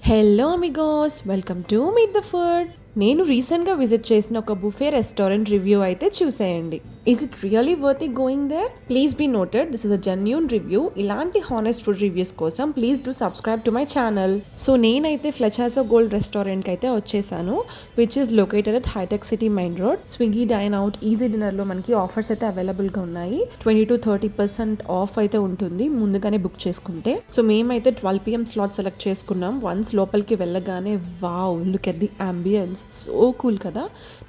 Hello Amigos, welcome to meet the food. నేను రీసెంట్గా visit చేసిన ఒక బుఫే రెస్టారెంట్ రివ్యూ అయితే చూసేయండి. Is it really worth going there? Please be noted, this is a genuine review. ఇలాంటి honest food reviews కోసం please do subscribe to my channel. So నేనైతే Flechazo gold రెస్టారెంట్కి అయితే వచ్చేసాను, విచ్ ఈస్ లొకేటెడ్ అట్ హైటెక్ City main road. Swiggy, dine out, ఈజీ డిన్నర్లో మనకి ఆఫర్స్ అయితే అవైలబుల్గా ఉన్నాయి. 20-30% ఆఫ్ అయితే ఉంటుంది ముందుగానే బుక్ చేసుకుంటే. సో మేమైతే 12 PM స్లాట్ సెలెక్ట్ చేసుకున్నాం. వన్స్ లోపలికి వెళ్ళగానే wow, look at the ambience, so cool కదా.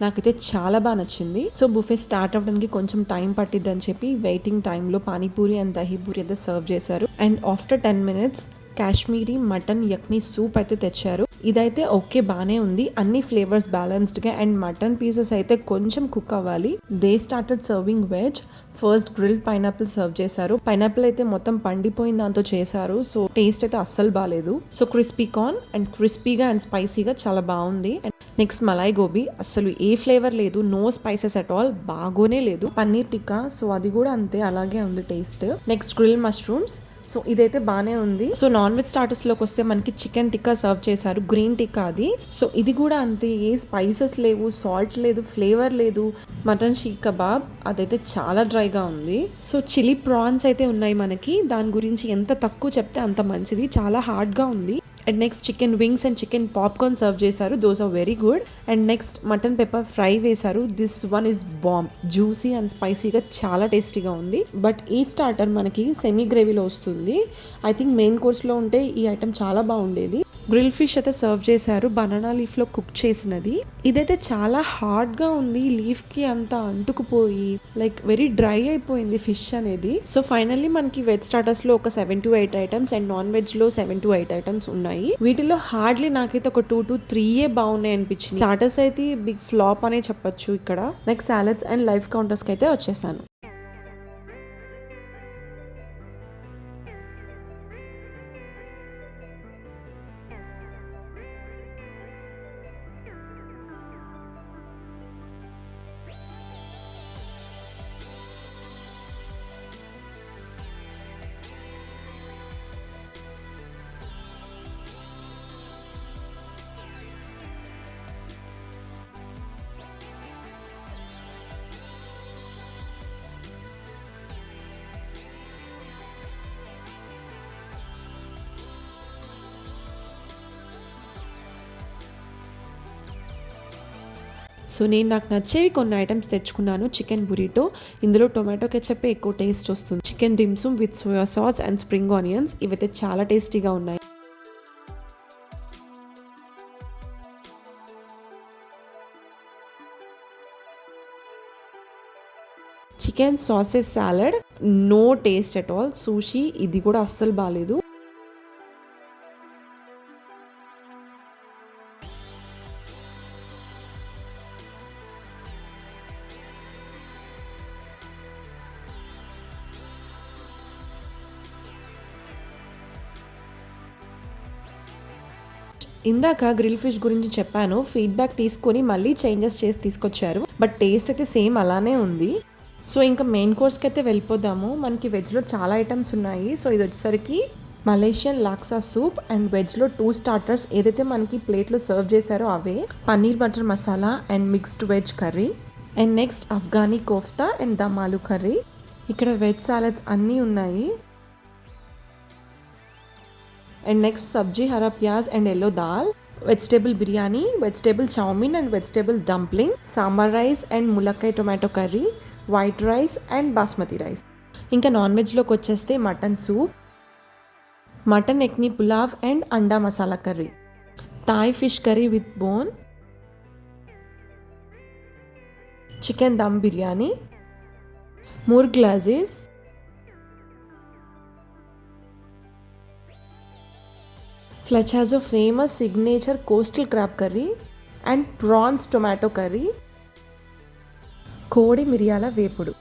నాకైతే చాలా బాగా నచ్చింది. సో బుఫే స్టార్ట్ అవ్వడానికి కొంచెం టైం పట్టిద్ది అని చెప్పి వెయిటింగ్ టైంలో పానీపూరి అండ్ దహీపూరి అయితే సర్వ్ చేశారు. And after 10 minutes Kashmiri mutton yakhni soup అయితే తెచ్చారు. ఇదైతే ఓకే, బానే ఉంది, అన్ని ఫ్లేవర్స్ బ్యాలెన్స్డ్ గా. అండ్ మటన్ పీసెస్ అయితే కొంచెం కుక్ అవ్వాలి. They started serving veg. First grilled pineapple serve చేశారు. పైనాపిల్ అయితే మొత్తం పండిపోయిన దాంతో చేశారు, సో టేస్ట్ అయితే అస్సలు బాగాలేదు. సో క్రిస్పీ కార్న్ అండ్ క్రిస్పీగా అండ్ స్పైసీగా చాలా బాగుంది. అండ్ నెక్స్ట్ మలాయ్ గోబీ, అస్సలు ఏ ఫ్లేవర్ లేదు, నో స్పైసెస్ అట్ ఆల్, బాగోనే లేదు. పన్నీర్ టిక్కా, సో అది కూడా అంతే, అలాగే ఉంది taste. Next grill mushrooms, so ఇదైతే బానే ఉంది. సో నాన్ వెజ్ స్టార్టర్స్ లోకి వస్తే మనకి చికెన్ టిక్కా సర్వ్ చేశారు, గ్రీన్ టిక్కా అది. సో ఇది కూడా అంతే, ఏ స్పైసెస్ లేవు, సాల్ట్ లేదు, ఫ్లేవర్ లేదు. మటన్ షీక్ కబాబ్, అదైతే చాలా డ్రైగా ఉంది. సో చిల్లీ ప్రాన్స్ అయితే ఉన్నాయి మనకి, దాని గురించి ఎంత తక్కువ చెప్తే అంత మంచిది, చాలా హార్డ్గా ఉంది. And next chicken wings and chicken popcorn serve చేశారు, those are very good. And next mutton pepper fry వేశారు. This one is bomb, juicy and స్పైసీగా చాలా టేస్టీగా ఉంది. బట్ ఈ స్టార్టర్ మనకి సెమీ గ్రేవీలో వస్తుంది. ఐ థింక్ మెయిన్ కోర్స్లో ఉంటే ఈ ఐటమ్ చాలా బాగుండేది. గ్రిల్ ఫిష్ అయితే సర్వ్ చేశారు, బనానా లీఫ్లో కుక్ చేసినది. ఇదైతే చాలా హార్డ్గా ఉంది, లీఫ్కి అంతా అంటుకుపోయి లైక్ వెరీ డ్రై అయిపోయింది ఫిష్ అనేది. సో ఫైనల్లీ మనకి వెజ్ స్టార్టర్స్లో ఒక 7 to 8 ఐటమ్స్ అండ్ నాన్ వెజ్లో 7 to 8 ఐటమ్స్ ఉన్నాయి. వీటిలో హార్డ్లీ నాకైతే ఒక 2 to 3 బాగున్నాయి అనిపించింది. స్టార్టర్స్ అయితే బిగ్ ఫ్లాప్ అనే చెప్పొచ్చు ఇక్కడ. నెక్స్ట్ సాలడ్స్ అండ్ లైఫ్ కౌంటర్స్కి అయితే వచ్చేసాను. సో నేను నాకు నచ్చేవి కొన్ని ఐటమ్స్ తెచ్చుకున్నాను. చికెన్ బురిటో, ఇందులో టొమాటో కెచప్ ఎక్కువ టేస్ట్ వస్తుంది. Chicken dimsum with soya sauce and spring onions, ఇవైతే చాలా టేస్టీగా ఉన్నాయి. Chicken sausages salad, no taste at all. Sushi, ఇది కూడా అస్సలు బాగాలేదు. ఇందాక గ్రిల్ ఫిష్ గురించి చెప్పాను, ఫీడ్బ్యాక్ తీసుకొని మళ్ళీ చేంజెస్ చేసి తీసుకొచ్చారు, బట్ టేస్ట్ అయితే సేమ్ అలానే ఉంది. సో ఇంకా మెయిన్ కోర్స్కి అయితే వెళ్ళిపోదాము. మనకి వెజ్లో చాలా ఐటమ్స్ ఉన్నాయి. సో ఇది వచ్చేసరికి మలేషియన్ లాక్సా సూప్ అండ్ వెజ్లో 2 స్టార్టర్స్ ఏదైతే మనకి ప్లేట్లో సర్వ్ చేశారో అవే. Paneer butter masala and mixed veg curry. And next Afghani kofta and dum aloo curry. ఇక్కడ వెజ్ సాలడ్స్ అన్నీ ఉన్నాయి. And next sabzi hara pyaz and yellow dal, vegetable biryani, vegetable chowmein and vegetable dumpling, sambar rice and ములక్కాయ tomato curry, white rice and basmati rice. ఇంకా నాన్ వెజ్లోకి వచ్చేస్తే mutton soup, mutton yakhni pulao and anda masala curry, Thai fish curry with bone, chicken dum biryani, more glasses, Flechazo famous signature coastal crab curry and prawns tomato curry, కోడి మిరియాల వేపుడు.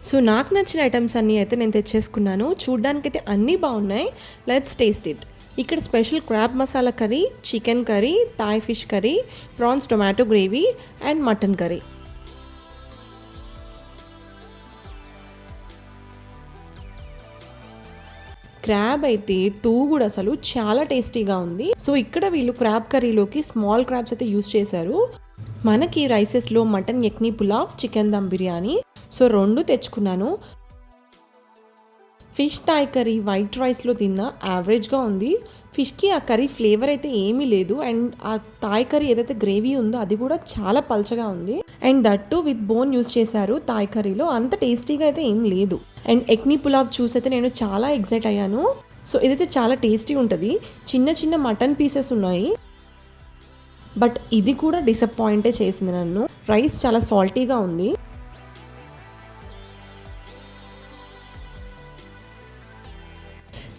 So నాకు నచ్చిన items అన్నీ అయితే నేను తెచ్చేసుకున్నాను. చూడ్డానికైతే అన్నీ బాగున్నాయి. Let's taste it. ఇక్కడ special crab masala curry, chicken curry, Thai fish curry, prawns tomato gravy and mutton curry. Crab అయితే 2 కూడా అసలు చాలా టేస్టీగా ఉంది. సో ఇక్కడ వీళ్ళు క్రాబ్ కర్రీలోకి స్మాల్ క్రాబ్స్ అయితే యూస్ చేశారు. మనకి రైసెస్లో mutton yakhni pulao, chicken dum biryani, so 2 తెచ్చుకున్నాను. ఫిష్ థాయ్ కర్రీ వైట్ రైస్లో తిన్నా యావరేజ్గా ఉంది. ఫిష్కి ఆ కర్రీ ఫ్లేవర్ అయితే ఏమీ లేదు. అండ్ ఆ థాయ్ కర్రీ ఏదైతే గ్రేవీ ఉందో అది కూడా చాలా పల్చగా ఉంది. And that with bone use చేశారు థాయ్ కర్రీలో. అంత టేస్టీగా అయితే ఏం లేదు. అండ్ యక్నీ పులావ్ చూసి అయితే నేను చాలా ఎక్సైట్ అయ్యాను. సో ఇదైతే చాలా టేస్టీ ఉంటుంది. చిన్న చిన్న మటన్ పీసెస్ ఉన్నాయి, బట్ ఇది కూడా డిసప్పాయింటే చేసింది నన్ను. రైస్ చాలా సాల్టీగా ఉంది.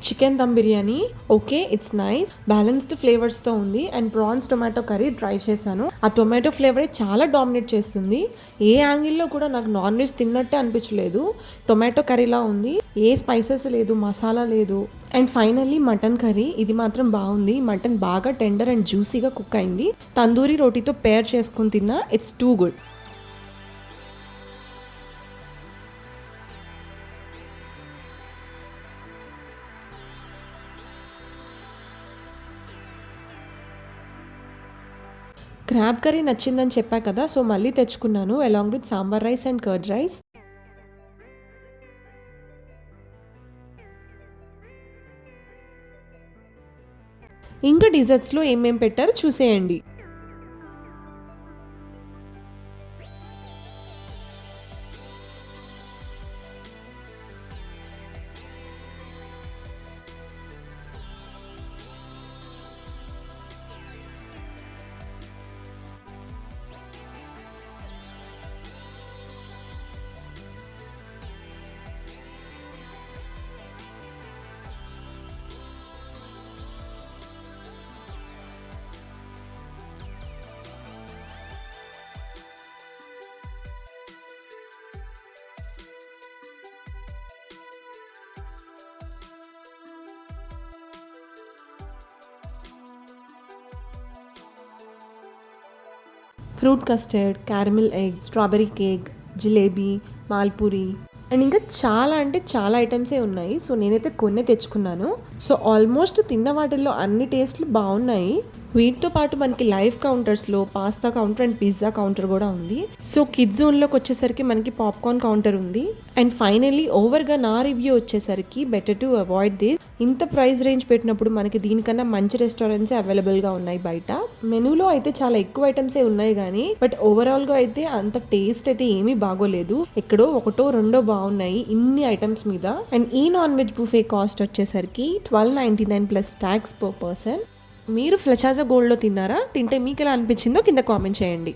Chicken dum biryani okay, it's nice, balanced ఫ్లేవర్స్తో ఉంది. And prawns tomato curry try చేశాను. ఆ టొమాటో ఫ్లేవరే చాలా డామినేట్ చేస్తుంది. ఏ యాంగిల్లో కూడా నాకు నాన్ వెజ్ తిన్నట్టే అనిపించలేదు. టొమాటో కర్రీలా ఉంది, ఏ స్పైసెస్ లేదు, మసాలా లేదు. అండ్ ఫైనల్లీ మటన్ కర్రీ, ఇది మాత్రం బాగుంది. మటన్ బాగా టెండర్ అండ్ జ్యూసీగా కుక్ అయింది. తందూరి రోటీతో పేర్ చేసుకుని తిన్నా, it's too good. Crab curry నచ్చిందని చెప్పా కదా, సో మళ్ళీ తెచ్చుకున్నాను along with sambar rice and curd rice. ఇంకా డిజర్ట్స్లో ఏమేం పెట్టారో చూసేయండి. Fruit custard, caramel egg, strawberry cake, jalebi, malpuri and ఇంకా చాలా అంటే చాలా ఐటమ్సే ఉన్నాయి. సో నేనైతే కొన్ని తెచ్చుకున్నాను. సో ఆల్మోస్ట్ తిన్న వాటిల్లో అన్ని టేస్ట్లు బాగున్నాయి. వీటితో పాటు మనకి లైవ్ కౌంటర్స్లో pasta counter and pizza counter కూడా ఉంది. సో కిడ్స్ జోన్లోకి వచ్చేసరికి మనకి పాప్కార్న్ కౌంటర్ ఉంది. అండ్ ఫైనల్లీ ఓవర్గా నా రివ్యూ వచ్చేసరికి బెటర్ టు అవాయిడ్ దిస్. ఇంత ప్రైస్ రేంజ్ పెట్టినప్పుడు మనకి దీనికన్నా మంచి రెస్టారెంట్సే అవైలబుల్గా ఉన్నాయి బయట. మెనూలో అయితే చాలా ఎక్కువ ఐటమ్సే ఉన్నాయి కానీ బట్ ఓవరాల్గా అయితే అంత టేస్ట్ అయితే ఏమీ బాగోలేదు. ఎక్కడో ఒకటో రెండో బాగున్నాయి ఇన్ని ఐటమ్స్ మీద. అండ్ ఈ నాన్ వెజ్ బుఫే కాస్ట్ వచ్చేసరికి $12.99 ప్లస్ ట్యాక్స్ పర్ పర్సన్. మీరు ఫ్లెచాజా గోల్డ్లో తిన్నారా? తింటే మీకు ఎలా అనిపించిందో కింద కామెంట్ చేయండి.